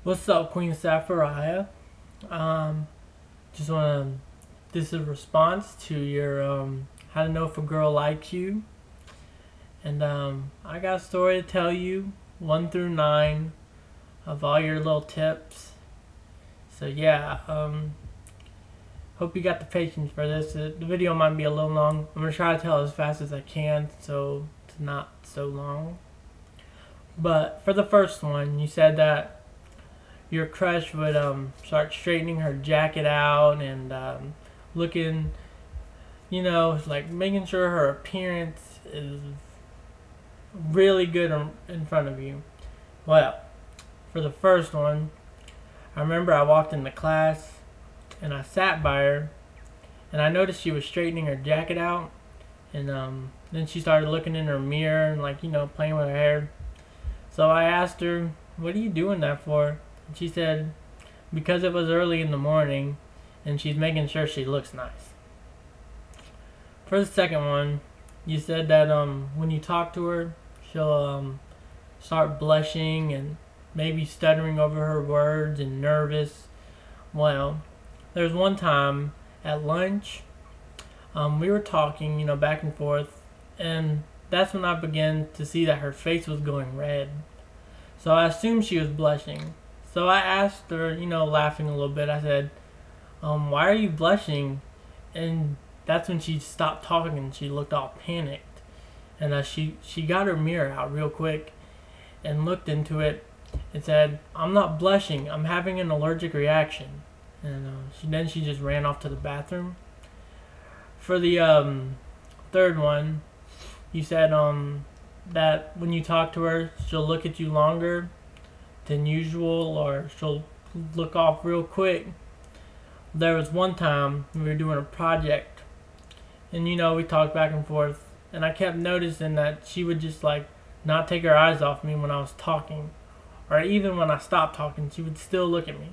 What's up, QueenSahperia? Um, just wanna. This is a response to your how to know if a girl likes you, and I got a story to tell you, 1 through 9, of all your little tips. So yeah, hope you got the patience for this. The video might be a little long. I'm gonna try to tell as fast as I can, so it's not so long. But for the first one, you said that your crush would start straightening her jacket out and looking, like making sure her appearance is really good in front of you. Well, for the first one, I remember I walked into class and I sat by her and I noticed she was straightening her jacket out, and then she started looking in her mirror and playing with her hair. So I asked her, "What are you doing that for?" And she said, "Because it was early in the morning and she's making sure she looks nice." For the second one, you said that when you talk to her, she'll start blushing and maybe stuttering over her words and nervous. Well, there's one time at lunch, we were talking, back and forth, and that's when I began to see that her face was going red. So I assumed she was blushing. So I asked her, laughing a little bit, I said, "Why are you blushing?" And that's when she stopped talking and she looked all panicked. And she got her mirror out real quick and looked into it and said, "I'm not blushing, I'm having an allergic reaction." And then she just ran off to the bathroom. For the third one, you said that when you talk to her, she'll look at you longer than usual, or she'll look off real quick. There was one time we were doing a project, and we talked back and forth, and I kept noticing that she would just not take her eyes off me when I was talking, or even when I stopped talking, she would still look at me.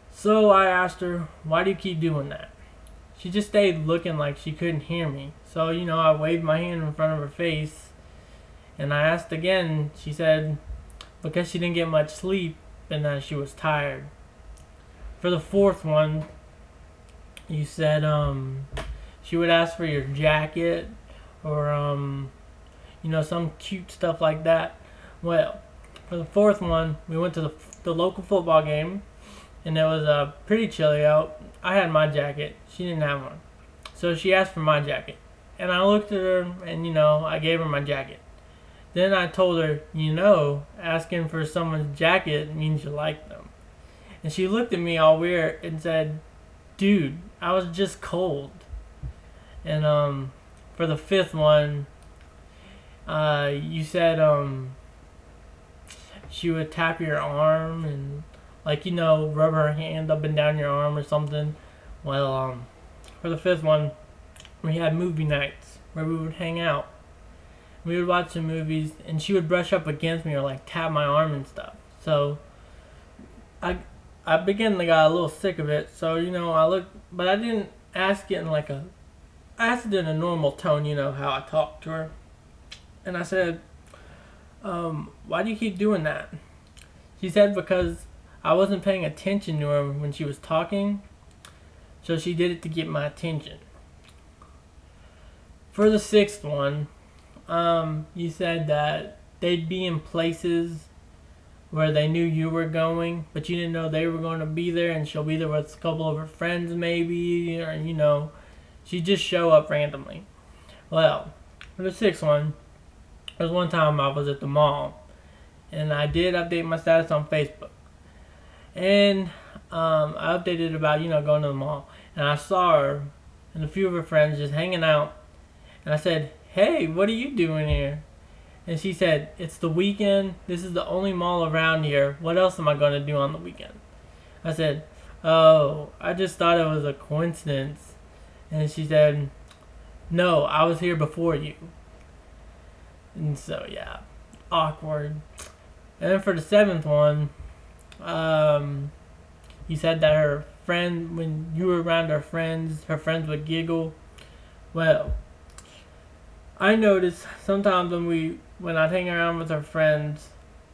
So I asked her, "Why do you keep doing that?" She just stayed looking like she couldn't hear me. So I waved my hand in front of her face, and I asked again. She said because she didn't get much sleep and that she was tired. For the fourth one, you said she would ask for your jacket or some cute stuff like that. Well, for the fourth one, we went to the local football game, and it was pretty chilly out. I had my jacket, she didn't have one, so she asked for my jacket, and I looked at her and I gave her my jacket. Then I told her, asking for someone's jacket means you like them. And she looked at me all weird and said, "Dude, I was just cold." And for the fifth one, you said she would tap your arm and rub her hand up and down your arm or something. Well, for the fifth one, we had movie nights where we would hang out. We would watch some movies, and she would brush up against me or tap my arm and stuff. So I began to get a little sick of it. So I looked, but I didn't ask it in I asked it in a normal tone, how I talked to her, and I said, "Why do you keep doing that?" She said because I wasn't paying attention to her when she was talking, so she did it to get my attention. For the sixth one, you said that they'd be in places where they knew you were going, but you didn't know they were going to be there, and she'll be there with a couple of her friends maybe, or she'd just show up randomly. Well, for the sixth one, there was one time I was at the mall, and I did update my status on Facebook. And I updated about going to the mall, and I saw her and a few of her friends just hanging out, and I said, "Hey, what are you doing here?" And she said, "It's the weekend. This is the only mall around here. What else am I going to do on the weekend?" I said, "Oh, I just thought it was a coincidence." And she said, "No, I was here before you." And so yeah, awkward. And then for the seventh one, you said that her friend, when you were around her friends would giggle. Well, I noticed sometimes when I'd hang around with her friends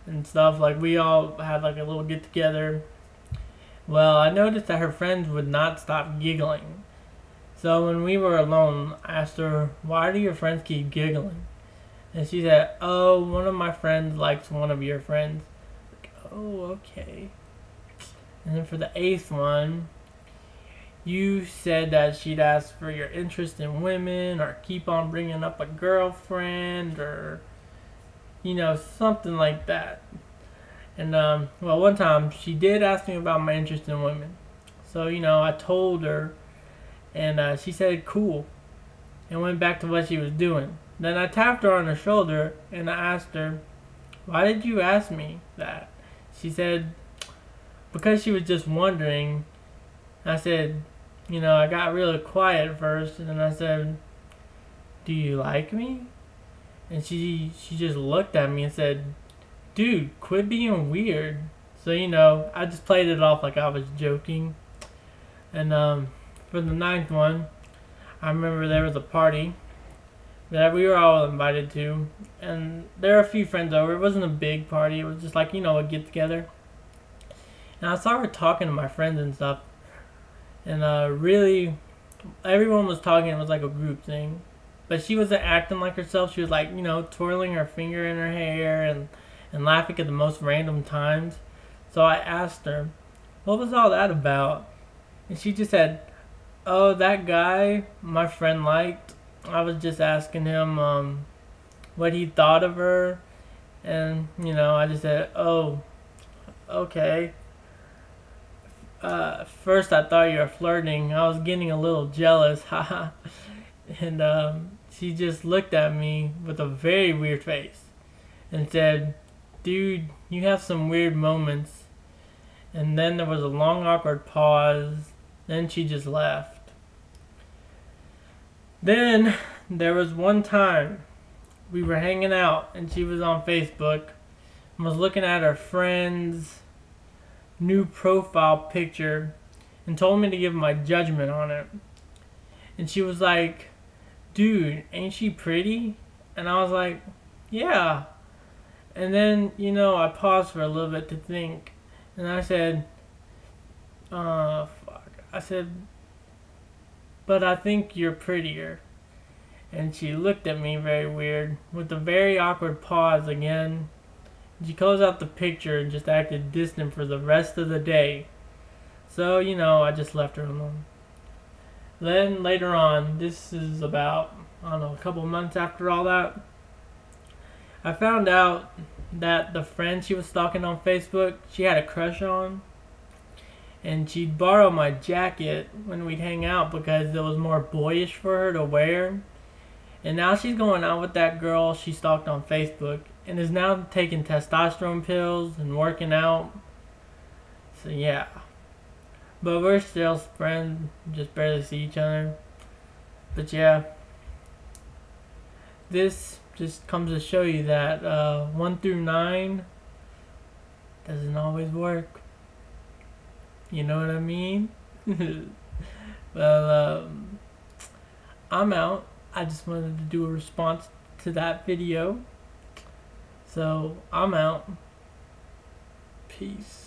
and stuff. Like, we all had like a little get together. Well, I noticed that her friends would not stop giggling. So when we were alone, I asked her, why do your friends keep giggling? And she said, oh, one of my friends likes one of your friends. Like, oh, okay. And then for the 8th one, you said that she'd ask for your interest in women, or keep on bringing up a girlfriend, or, you know, something like that. And, well, one time she did ask me about my interest in women. So, you know, I told her, and she said cool, and went back to what she was doing. Then I tapped her on her shoulder, and I asked her, why did you ask me that? She said, because she was just wondering. I said, you know, I got really quiet at first, and then I said, do you like me? And she just looked at me and said, dude, quit being weird. So, you know, I just played it off like I was joking. And for the 9th one, I remember there was a party that we were all invited to, and there were a few friends over. It wasn't a big party, it was just like, you know, a get together. And I saw her talking to my friends and stuff, and really, everyone was talking. It was like a group thing, but she wasn't acting like herself. She was like, you know, twirling her finger in her hair and laughing at the most random times. So I asked her, what was all that about? And she just said, oh, that guy my friend liked, I was just asking him what he thought of her. And, you know, I just said, oh, okay. First I thought you were flirting. I was getting a little jealous. Haha. And she just looked at me with a very weird face and said, dude, you have some weird moments. And then there was a long awkward pause. Then she just left. Then there was one time we were hanging out, and she was on Facebook and was looking at her friend's new profile picture and told me to give my judgment on it. And she was like, dude, ain't she pretty? And I was like, yeah. And then, you know, I paused for a little bit to think, and I said, fuck. I said, but I think you're prettier. And she looked at me very weird with a very awkward pause again. She closed out the picture and just acted distant for the rest of the day. So, you know, I just left her alone. Then later on, this is about, I don't know, a couple months after all that, I found out that the friend she was stalking on Facebook, she had a crush on. And she'd borrow my jacket when we'd hang out because it was more boyish for her to wear. And now she's going out with that girl she stalked on Facebook and is now taking testosterone pills and working out. So yeah. But we're still friends, just barely see each other. But yeah. This just comes to show you that 1 through 9 doesn't always work. You know what I mean? Well, I'm out. I just wanted to do a response to that video. So, I'm out. Peace.